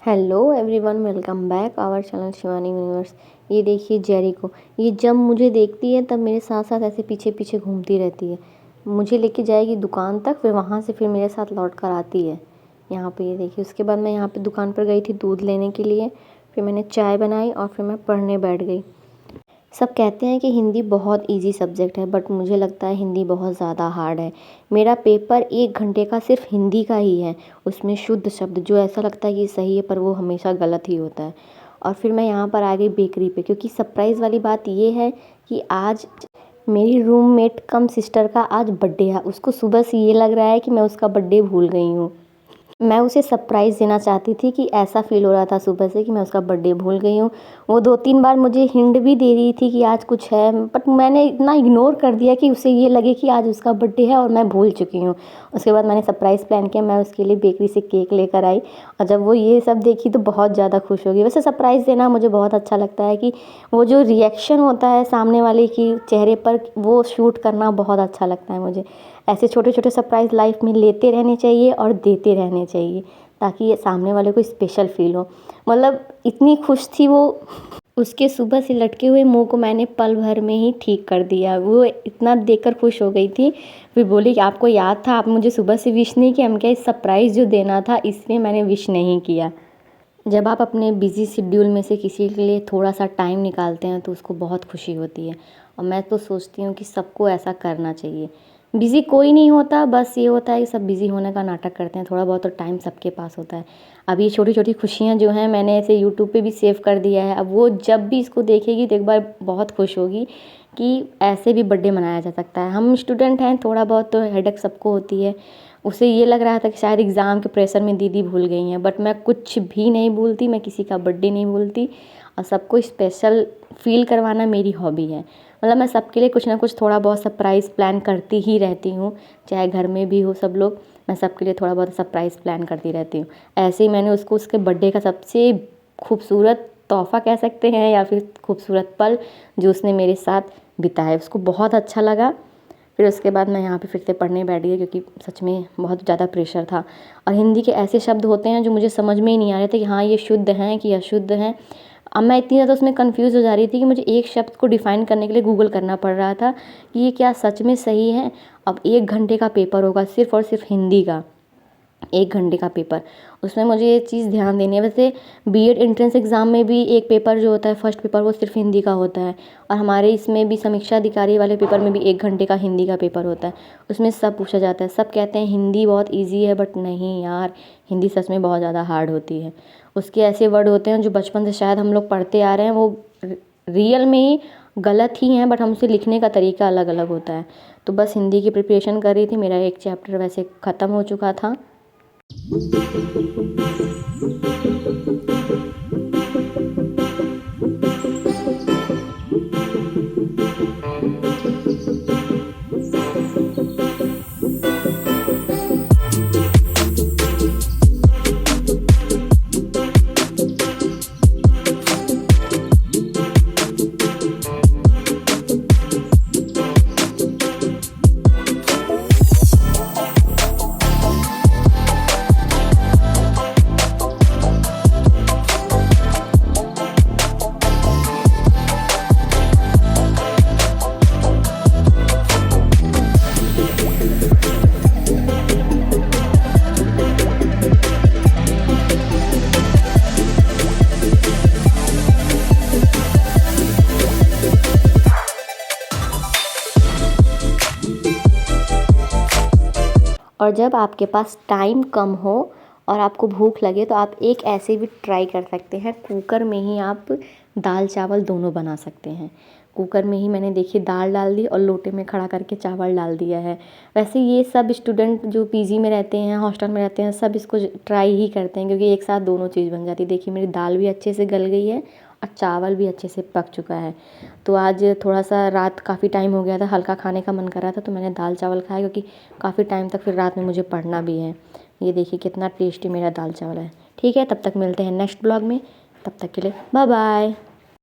Hello everyone, welcome back our channel Shivani universe. ये देखिए Jerry को, ये जब मुझे देखती है तब मेरे साथ साथ ऐसे पीछे पीछे घूमती रहती है। मुझे लेके जाएगी दुकान तक, फिर वहाँ से फिर मेरे साथ लौट कर आती है यहाँ पे। ये देखिए, उसके बाद मैं यहाँ पे दुकान पर गई थी दूध लेने के लिए, फिर मैंने चाय बनाई और फिर मैं पढ़ने बैठ गई। सब कहते हैं कि हिंदी बहुत इजी सब्जेक्ट है, बट मुझे लगता है हिंदी बहुत ज़्यादा हार्ड है। मेरा पेपर 1 घंटे का सिर्फ हिंदी का ही है। उसमें शुद्ध शब्द जो ऐसा लगता है कि सही है, पर वो हमेशा गलत ही होता है। और फिर मैं यहाँ पर आ गई बेकरी पे, क्योंकि सरप्राइज़ वाली बात ये है कि आज मेरी रूममेट कम सिस्टर का आज बर्थडे है। उसको सुबह से ये लग रहा है कि मैं उसका बर्थडे भूल गई हूँ। मैं उसे सरप्राइज़ देना चाहती थी कि ऐसा फ़ील हो रहा था सुबह से कि मैं उसका बर्थडे भूल गई हूँ। वो 2-3 बार मुझे हिंट भी दे रही थी कि आज कुछ है, बट मैंने इतना इग्नोर कर दिया कि उसे ये लगे कि आज उसका बर्थडे है और मैं भूल चुकी हूँ। उसके बाद मैंने सरप्राइज़ प्लान किया, मैं उसके लिए बेकरी से केक लेकर आई और जब वो ये सब देखी तो बहुत ज़्यादा खुश हो गई। वैसे सरप्राइज़ देना मुझे बहुत अच्छा लगता है कि वो जो रिएक्शन होता है सामने वाले की चेहरे पर, वो शूट करना बहुत अच्छा लगता है मुझे। ऐसे छोटे छोटे सरप्राइज़ लाइफ में लेते रहने चाहिए और देते रहने चाहिए, ताकि ये सामने वाले को स्पेशल फील हो। मतलब इतनी खुश थी वो, उसके सुबह से लटके हुए मुंह को मैंने पल भर में ही ठीक कर दिया। वो इतना देखकर खुश हो गई थी। फिर बोली कि आपको याद था, आप मुझे सुबह से विश नहीं किया। हम क्या, इस सरप्राइज़ जो देना था इसलिए मैंने विश नहीं किया। जब आप अपने बिज़ी शेड्यूल में से किसी के लिए थोड़ा सा टाइम निकालते हैं तो उसको बहुत खुशी होती है। और मैं तो सोचती हूँ कि सबको ऐसा करना चाहिए। बिज़ी कोई नहीं होता, बस ये होता है कि सब बिज़ी होने का नाटक करते हैं। थोड़ा बहुत तो टाइम सबके पास होता है। अब ये छोटी छोटी खुशियाँ जो हैं, मैंने ऐसे यूट्यूब पे भी सेव कर दिया है। अब वो जब भी इसको देखेगी तो एक बार बहुत खुश होगी कि ऐसे भी बर्थडे मनाया जा सकता है। हम स्टूडेंट हैं, थोड़ा बहुत तो हेडेक सबको होती है। उसे ये लग रहा था कि शायद एग्ज़ाम के प्रेशर में दीदी भूल गई हैं, बट मैं कुछ भी नहीं भूलती। मैं किसी का बर्थडे नहीं भूलती और सबको स्पेशल फ़ील करवाना मेरी हॉबी है। मतलब मैं सबके लिए कुछ ना कुछ थोड़ा बहुत सरप्राइज़ प्लान करती ही रहती हूँ, चाहे घर में भी हो सब लोग। मैं सबके लिए थोड़ा बहुत सरप्राइज़ प्लान करती रहती हूँ। ऐसे ही मैंने उसको उसके बर्थडे का सबसे खूबसूरत तोहफ़ा कह सकते हैं या फिर खूबसूरत पल जो उसने मेरे साथ बिताया, उसको बहुत अच्छा लगा। फिर उसके बाद मैं यहाँ पे फिर से पढ़ने बैठ गई, क्योंकि सच में बहुत ज़्यादा प्रेशर था। और हिंदी के ऐसे शब्द होते हैं जो मुझे समझ में ही नहीं आ रहे थे कि हाँ ये शुद्ध हैं कि अशुद्ध हैं। अब मैं इतनी ज़्यादा उसमें कंफ्यूज हो जा रही थी कि मुझे एक शब्द को डिफ़ाइन करने के लिए गूगल करना पड़ रहा था कि ये क्या सच में सही है। अब 1 घंटे का पेपर होगा सिर्फ़ और सिर्फ हिंदी का, 1 घंटे का पेपर। उसमें मुझे ये चीज़ ध्यान देनी है। वैसे बीएड एंट्रेंस एग्ज़ाम में भी एक पेपर जो होता है, फर्स्ट पेपर, वो सिर्फ हिंदी का होता है। और हमारे इसमें भी समीक्षा अधिकारी वाले पेपर में भी 1 घंटे का हिंदी का पेपर होता है। उसमें सब पूछा जाता है। सब कहते हैं हिंदी बहुत ईजी है, बट नहीं यार, हिंदी सच में बहुत ज़्यादा हार्ड होती है। उसके ऐसे वर्ड होते हैं जो बचपन से शायद हम लोग पढ़ते आ रहे हैं, वो रियल में ही गलत ही हैं, बट हम उसे लिखने का तरीका अलग अलग होता है। तो बस हिंदी की प्रिपरेशन कर रही थी। मेरा एक चैप्टर वैसे ख़त्म हो चुका था। और जब आपके पास टाइम कम हो और आपको भूख लगे तो आप एक ऐसे भी ट्राई कर सकते हैं, कुकर में ही आप दाल चावल दोनों बना सकते हैं। कुकर में ही मैंने देखिए दाल डाल दी और लोटे में खड़ा करके चावल डाल दिया है। वैसे ये सब स्टूडेंट जो पीजी में रहते हैं, हॉस्टल में रहते हैं, सब इसको ट्राई ही करते हैं, क्योंकि एक साथ दोनों चीज़ बन जाती है। देखिए मेरी दाल भी अच्छे से गल गई है और चावल भी अच्छे से पक चुका है। तो आज थोड़ा सा रात काफ़ी टाइम हो गया था, हल्का खाने का मन कर रहा था, तो मैंने दाल चावल खाया, क्योंकि काफ़ी टाइम तक फिर रात में मुझे पढ़ना भी है। ये देखिए कितना टेस्टी मेरा दाल चावल है। ठीक है, तब तक मिलते हैं नेक्स्ट ब्लॉग में। तब तक के लिए बाय बाय।